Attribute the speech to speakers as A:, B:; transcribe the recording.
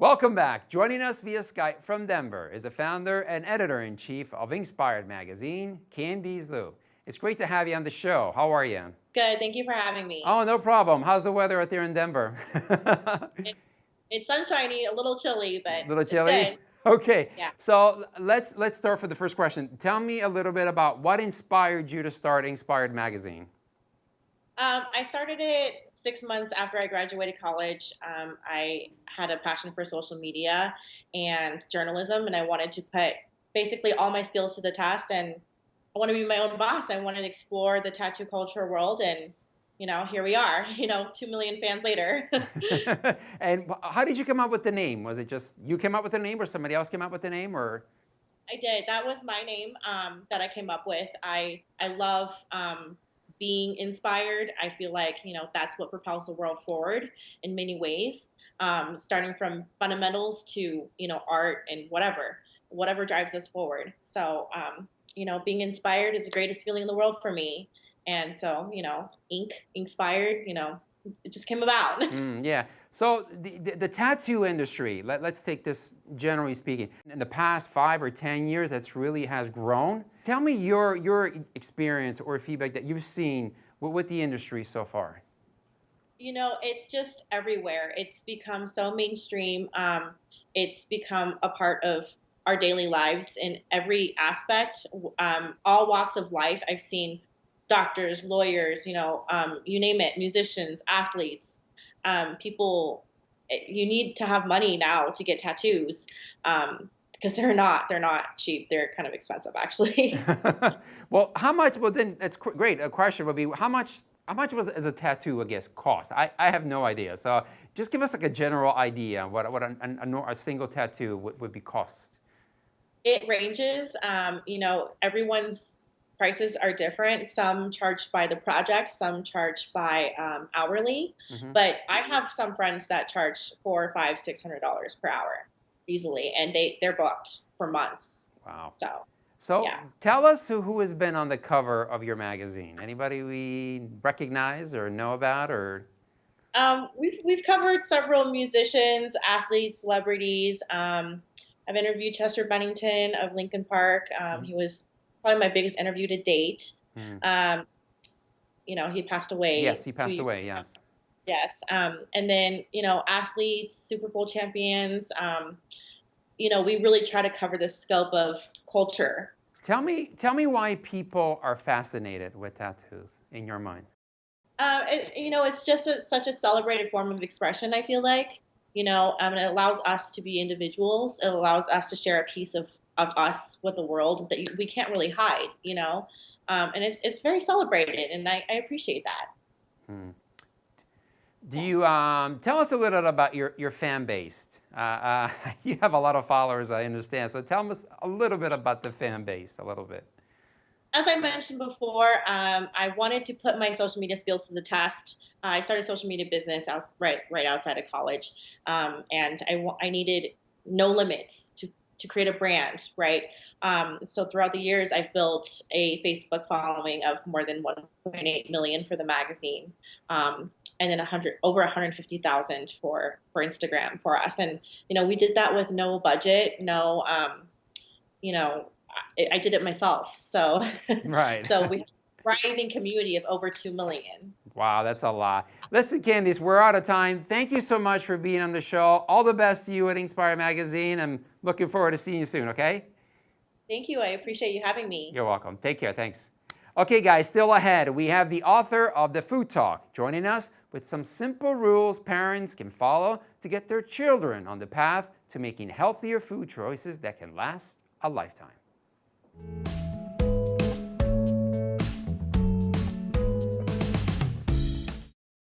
A: Welcome back. Joining us via Skype from Denver is the founder and editor-in-chief of InkSpired magazine, Candies Liu. It's great to have you on the show. How are you?
B: Good. Thank you for having me.
A: Oh, no problem. How's the weather out there in Denver?
B: It, it's sunshiny, a little chilly, but
A: A little
B: it's
A: chilly?
B: good.
A: Okay.
B: Yeah.
A: So let's start for the first question. Tell me a little bit about what inspired you to start InkSpired magazine.
B: I started it 6 months after I graduated college. I had a passion for social media and journalism, and I wanted to put basically all my skills to the test. And I want to be my own boss. I wanted to explore the tattoo culture world, and here we are. 2 million fans later.
A: And how did you come up with the name? Was it just you came up with the name, or somebody else came up with the name, or?
B: I did. That was my name that I came up with. I love being inspired. I feel like that's what propels the world forward in many ways. Starting from fundamentals to art and whatever drives us forward. So being inspired is the greatest feeling in the world for me. And so InkSpired, it just came about.
A: Yeah. So the tattoo industry, let's take this generally speaking. In the past 5 or 10 years, that's really has grown. Tell me your experience or feedback that you've seen with the industry so far.
B: It's just everywhere. It's become so mainstream. It's become a part of our daily lives in every aspect, all walks of life. I've seen doctors, lawyers, you name it, musicians, athletes, people. You need to have money now to get tattoos because they're not cheap. They're kind of expensive, actually.
A: Well, how much? Well, then that's great. A question would be how much was as a tattoo, I guess, cost? I have no idea. So just give us like a general idea what a single tattoo would be cost.
B: It ranges. Everyone's prices are different. Some charged by the project, some charged by hourly.
A: Mm-hmm.
B: But I have some friends that charge $400, $500, $600 per hour easily, and they're booked for months.
A: Wow. So
B: yeah.
A: Tell us who has been on the cover of your magazine. Anybody we recognize or know about, or?
B: We've covered several musicians, athletes, celebrities. I've interviewed Chester Bennington of Linkin Park. He was probably my biggest interview to date. He passed away.
A: Yes, he passed away, yes.
B: Yes. And then, athletes, Super Bowl champions, we really try to cover the scope of culture.
A: Tell me why people are fascinated with tattoos in your mind.
B: It's just such a celebrated form of expression, I feel like. It allows us to be individuals. It allows us to share a piece of us with the world that we can't really hide, and it's very celebrated, and I appreciate that.
A: Do you tell us a little bit about your fan base? You have a lot of followers, I understand. So tell us a little bit about the fan base, a little bit.
B: As I mentioned before, I wanted to put my social media skills to the test. I started a social media business right outside of college, and I needed no limits to create a brand, right? So throughout the years, I've built a Facebook following of more than 1.8 million for the magazine, and then over 150,000 for Instagram for us. And we did that with no budget, no, I did it myself. So
A: right.
B: So we have a thriving community of over 2 million.
A: Wow, that's a lot. Listen, Candice, we're out of time. Thank you so much for being on the show. All the best to you at InkSpired magazine. I'm looking forward to seeing you soon, okay?
B: Thank you. I appreciate you having me.
A: You're welcome. Take care. Thanks. Okay, guys, still ahead, we have the author of The Food Talk joining us with some simple rules parents can follow to get their children on the path to making healthier food choices that can last a lifetime.